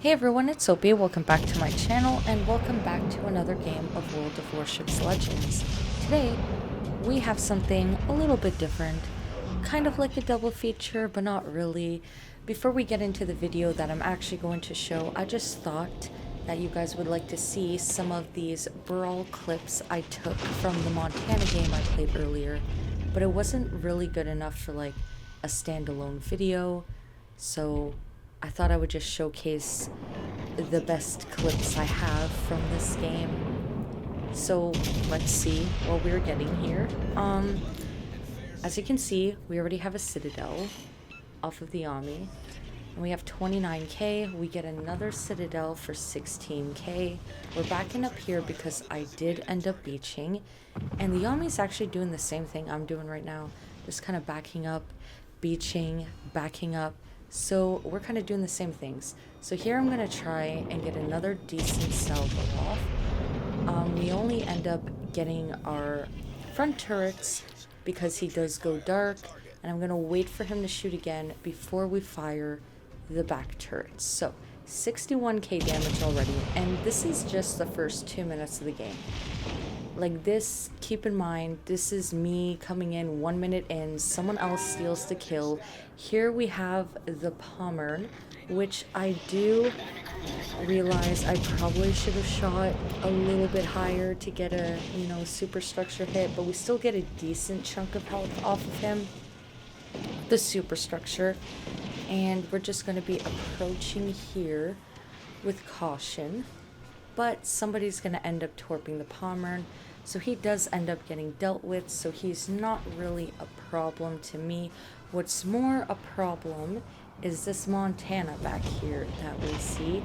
Hey everyone, it's Sophie. Welcome back to my channel and welcome back to another game of World of Warships Legends. Today, we have something a little bit different, kind of like a double feature, but not really. Before we get into the video that I'm actually going to show, I just thought that you guys would like to see some of these brawl clips I took from the Montana game I played earlier, but it wasn't really good enough for like a standalone video, so I thought I would just showcase the best clips I have from this game. So let's see what we're getting here. As you can see, we already have a citadel off of the army. And we have 29k. We get another citadel for 16k. We're backing up here because I did end up beaching. And the army's actually doing the same thing I'm doing right now. Just kind of backing up, beaching, backing up. So we're kind of doing the same things. So here I'm going to try and get another decent salvo off. We only end up getting our front turrets because he does go dark. And I'm going to wait for him to shoot again before we fire the back turrets. So 61k damage already. And this is just the first 2 minutes of the game. Like this, keep in mind, this is me coming in 1 minute in, someone else steals the kill. Here we have the Pommern, which I do realize I probably should have shot a little bit higher to get a, superstructure hit, but we still get a decent chunk of health off of him, the superstructure. And we're just going to be approaching here with caution. But somebody's going to end up torping the Pommern, so he does end up getting dealt with, so he's not really a problem to me. What's more a problem is this Montana back here that we see.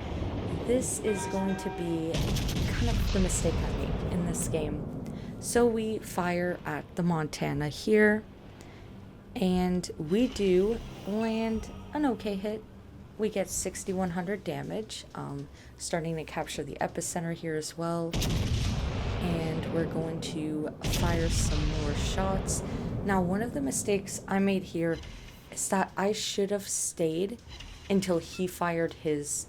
This is going to be kind of the mistake I made in this game. So we fire at the Montana here, and we do land an okay hit. We get 6,100 damage, starting to capture the epicenter here as well. And we're going to fire some more shots. Now, one of the mistakes I made here is that I should have stayed until he fired his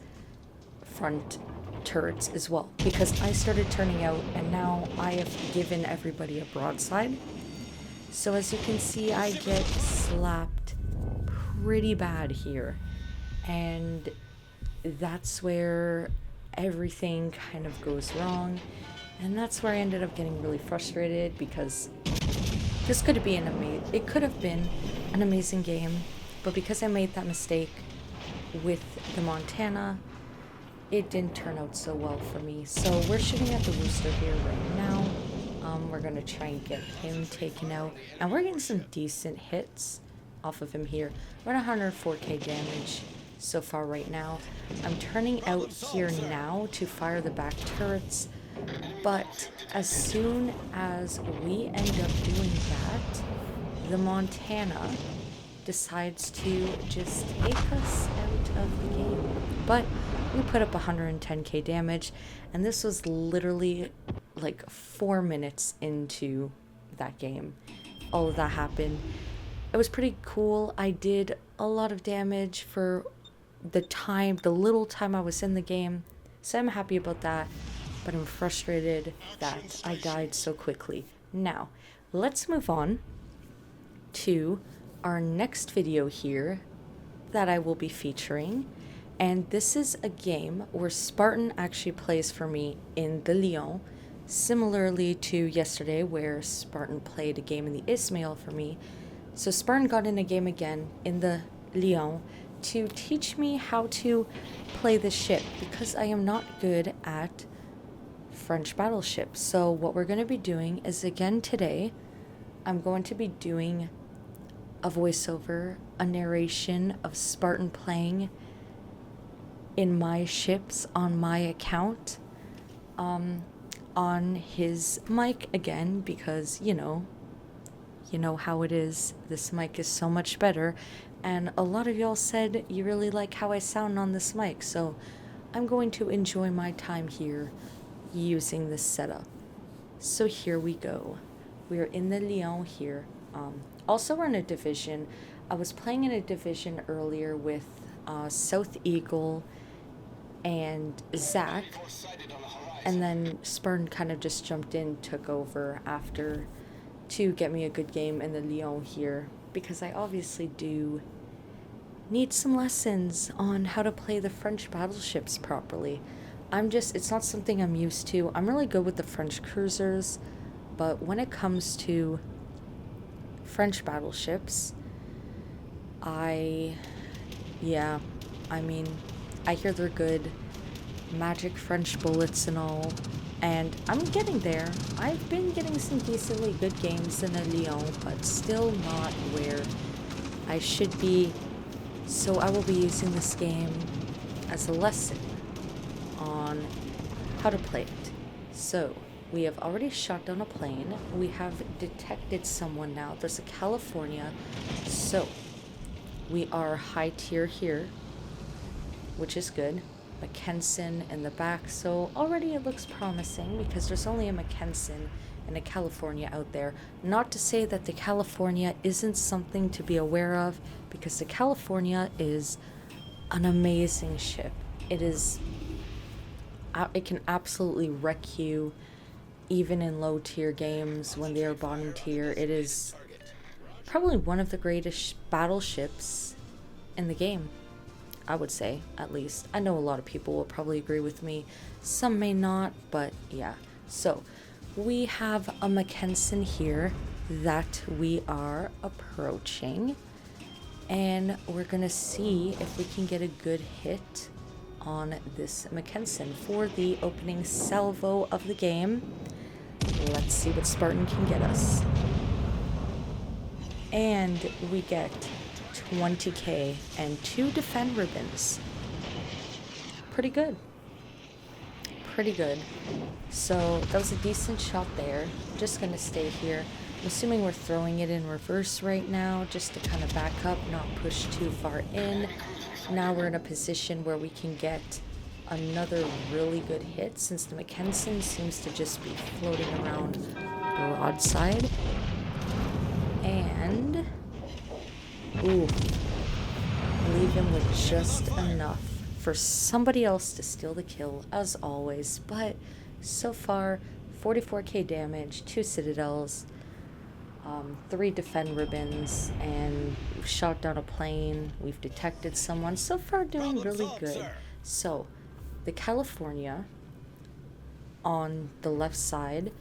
front turrets as well, because I started turning out and now I have given everybody a broadside. So as you can see, I get slapped pretty bad here. And that's where everything kind of goes wrong. And that's where I ended up getting really frustrated, because this could have been it could have been an amazing game, but because I made that mistake with the Montana, it didn't turn out so well for me. So we're shooting at the rooster here right now. We're gonna try and get him taken out, and we're getting some decent hits off of him here. We're at 104k damage so far right now. I'm turning out here now to fire the back turrets, but as soon as we end up doing that, the Montana decides to just take us out of the game. But we put up 110k damage, and this was literally like 4 minutes into that game. All of that happened. It was pretty cool. I did a lot of damage for the little time I was in the game, so I'm happy about that, but I'm frustrated that I died so quickly. Now, let's move on to our next video here that I will be featuring, and this is a game where Spartan actually plays for me in the Lyon, similarly to yesterday where Spartan played a game in the Ismail for me. So Spartan got in a game again in the Lyon to teach me how to play the ship, because I am not good at French battleships. So what we're going to be doing is, again today, I'm going to be doing a voiceover, a narration of Spartan playing in my ships on my account, on his mic again, because you know how it is. This mic is so much better, and a lot of y'all said you really like how I sound on this mic, so I'm going to enjoy my time here using this setup. So here we go. We're in the Lyon here. Also, we're in a division. I was playing in a division earlier with South Eagle and Zach, and then Spartan kind of just jumped in, took over after to get me a good game in the Lyon here, because I obviously do need some lessons on how to play the French battleships properly. It's not something I'm used to. I'm really good with the French cruisers, but when it comes to French battleships, yeah, I mean, I hear they're good, magic French bullets and all, and I'm getting there. I've been getting some decently good games in the Lyon, but still not where I should be, so I will be using this game as a lesson on how to play it. So, we have already shot down a plane. We have detected someone now. There's a California. So, we are high tier here, which is good. Mackensen in the back. So, already it looks promising because there's only a Mackensen and a California out there. Not to say that the California isn't something to be aware of, because the California is an amazing ship. It can absolutely wreck you even in low tier games when they are bottom tier. It is probably one of the greatest battleships in the game, I would say, at least. I know a lot of people will probably agree with me. Some may not, but yeah. So, we have a Mackensen here that we are approaching. And we're going to see if we can get a good hit on this Mackensen for the opening salvo of the game. Let's see what Spartan can get us. And we get 20k and 2 defend ribbons. Pretty good. Pretty good. So that was a decent shot there. Just gonna stay here. I'm assuming we're throwing it in reverse right now, just to kind of back up, not push too far in. Now we're in a position where we can get another really good hit, since the Mackensen seems to just be floating around broadside. And ooh, leave him with just enough for somebody else to steal the kill, as always. But so far, 44k damage, 2 citadels, 3 defend ribbons, and we've shot down a plane. We've detected someone. So far, doing really good. So, the California on the left side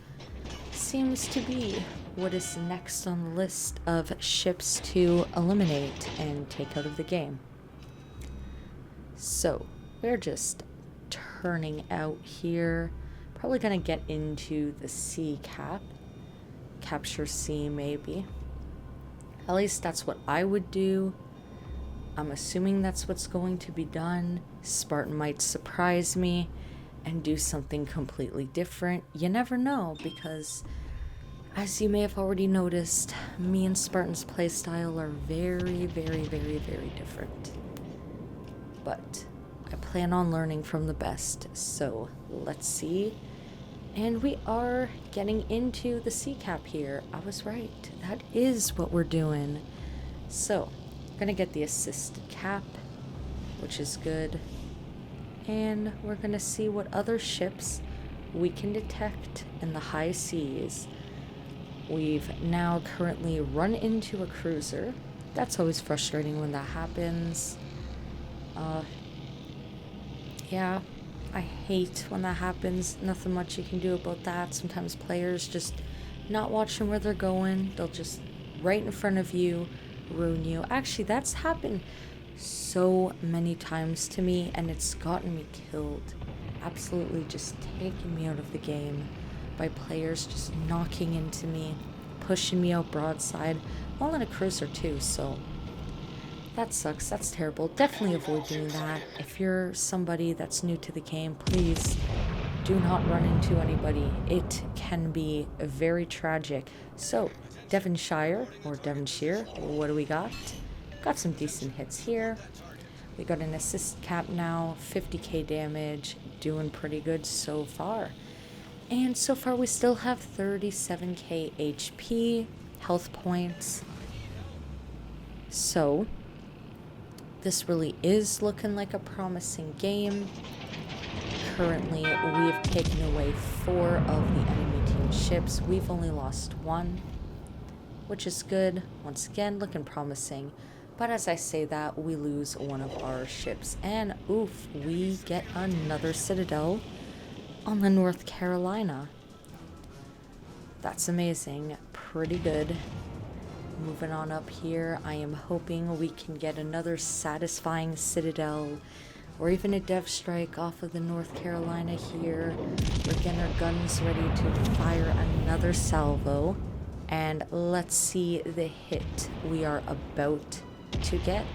seems to be what is next on the list of ships to eliminate and take out of the game. So, we're just turning out here. Probably gonna get into the C cap. Capture C, maybe. At least that's what I would do. I'm assuming that's what's going to be done. Spartan might surprise me and do something completely different. You never know, because as you may have already noticed, me and Spartan's playstyle are very, very, very, very different. But I plan on learning from the best, so let's see. And we are getting into the C cap here. I was right. That is what we're doing. So, gonna get the assisted cap, which is good. And we're gonna see what other ships we can detect in the high seas. We've now currently run into a cruiser. That's always frustrating when that happens. Yeah, I hate when that happens. Nothing much you can do about that. Sometimes players just not watching where they're going. They'll just right in front of you ruin you. Actually, that's happened so many times to me, and it's gotten me killed. Absolutely just taking me out of the game by players just knocking into me, pushing me out broadside. I'm all in a cruiser too, so that sucks. That's terrible. Definitely avoid doing that. If you're somebody that's new to the game, please do not run into anybody. It can be very tragic. So, Devonshire, or Devonshire, what do we got? Got some decent hits here. We got an assist cap now, 50k damage, doing pretty good so far. And so far we still have 37k HP, health points. So, this really is looking like a promising game. currently, we have taken away 4 of the enemy team ships. We've only lost 1, which is good. Once again, looking promising. But as I say that, we lose 1 of our ships. And oof, we get another citadel on the North Carolina. That's amazing. Pretty good. Moving on up here, I am hoping we can get another satisfying citadel or even a dev strike off of the North Carolina here. We're getting our guns ready to fire another salvo. And let's see the hit we are about to get.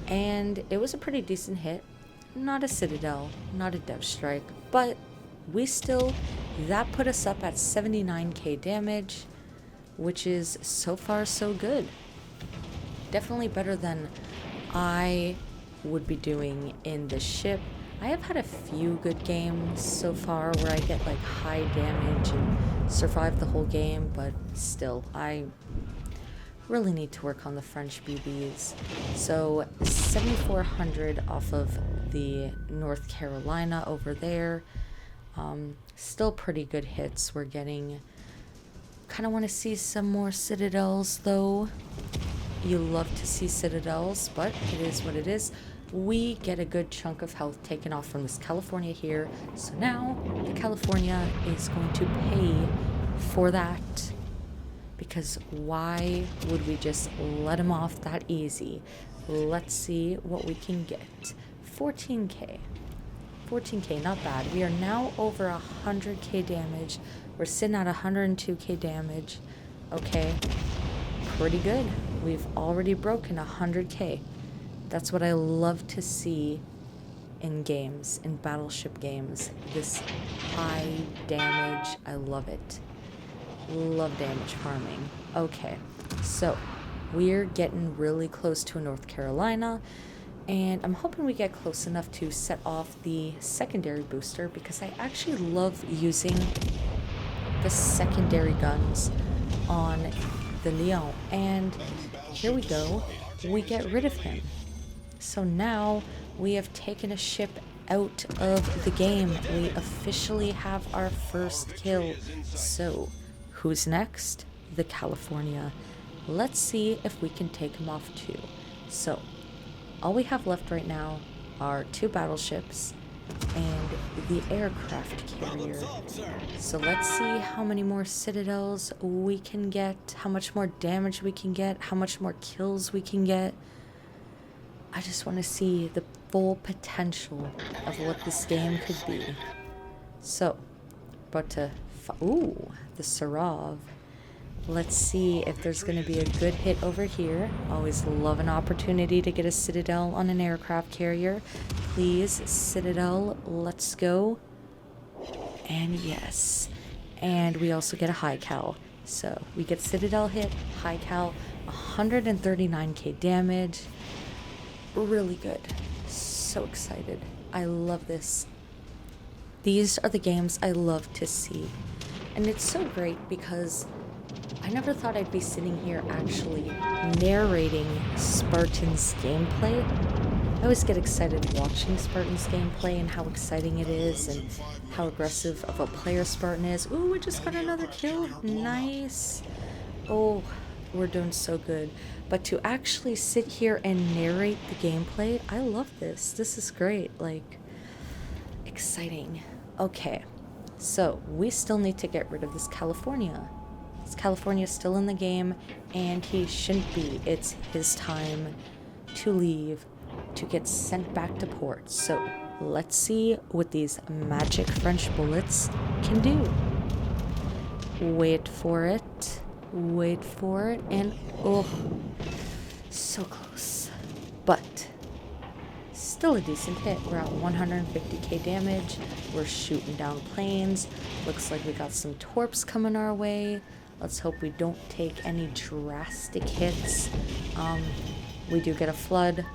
And it was a pretty decent hit. Not a citadel, not a dev strike, but that put us up at 79k damage, which is so far so good. Definitely better than I would be doing in the ship. I have had a few good games so far where I get like high damage and survive the whole game, but still, I really need to work on the French BBs. So 7,400 off of the North Carolina over there. Still pretty good hits we're getting. Kind of want to see some more citadels though. You love to see citadels, but it is what it is. We get a good chunk of health taken off from this California here. So now the California is going to pay for that. Because why would we just let him off that easy? Let's see what we can get. 14k. 14k, not bad. We are now over 100k damage. We're sitting at 102k damage. Okay, pretty good. We've already broken 100k. That's what I love to see in games, in battleship games. This high damage, I love it. Love damage farming. Okay, so we're getting really close to North Carolina, and I'm hoping we get close enough to set off the secondary booster, because I actually love using the secondary guns on the Lyon. And here we go, we get rid of him. So now we have taken a ship out of the game. We officially have our first kill. So who's next? The California. Let's see if we can take him off too. So all we have left right now are 2 battleships and the aircraft carrier. So let's see how many more citadels we can get, how much more damage we can get, how much more kills we can get. I just want to see the full potential of what this game could be. So, about to... Ooh, the Sarov. Let's see if there's going to be a good hit over here. Always love an opportunity to get a citadel on an aircraft carrier. Please, citadel, let's go. And yes. And we also get a high cal. So we get citadel hit, high cal, 139k damage. Really good. So excited. I love this. These are the games I love to see. And it's so great because I never thought I'd be sitting here actually narrating Spartan's gameplay. I always get excited watching Spartan's gameplay and how exciting it is and how aggressive of a player Spartan is. Ooh, we just got another kill. Nice. Oh, we're doing so good. But to actually sit here and narrate the gameplay, I love this. This is great. Like, exciting. Okay, so we still need to get rid of this California. This California is still in the game, and he shouldn't be. It's his time to leave, to get sent back to port. So let's see what these magic French bullets can do. Wait for it. Wait for it. And oh, so close. But still a decent hit. We're at 150k damage. We're shooting down planes. Looks like we got some torps coming our way. Let's hope we don't take any drastic hits. We do get a flood,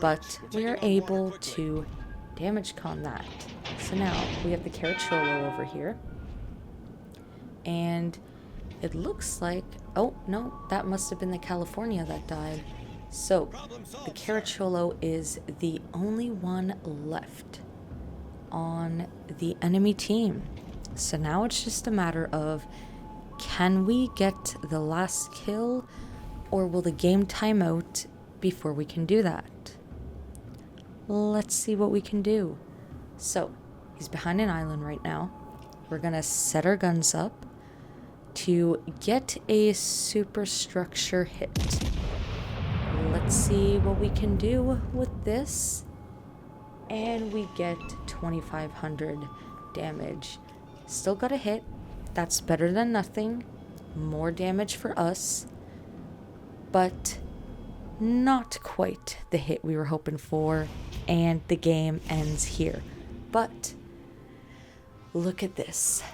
but we are able to damage con that. So now we have the Caracciolo over here. And it looks like, oh no, that must have been the California that died. So the Caracciolo is the only one left on the enemy team. So now it's just a matter of, can we get the last kill, or will the game time out before we can do that? Let's see what we can do. So, he's behind an island right now. We're gonna set our guns up to get a superstructure hit. Let's see what we can do with this. And we get 2,500 damage. Still got a hit. That's better than nothing. More damage for us. But not quite the hit we were hoping for. And the game ends here. But look at this.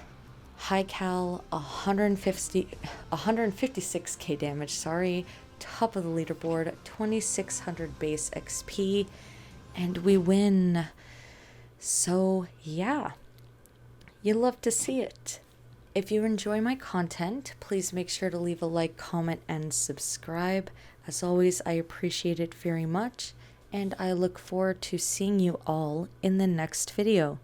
High cal, 156k damage, sorry. Top of the leaderboard, 2,600 base XP. And we win. So, yeah. You love to see it. If you enjoy my content, please make sure to leave a like, comment, and subscribe. As always, I appreciate it very much, and I look forward to seeing you all in the next video.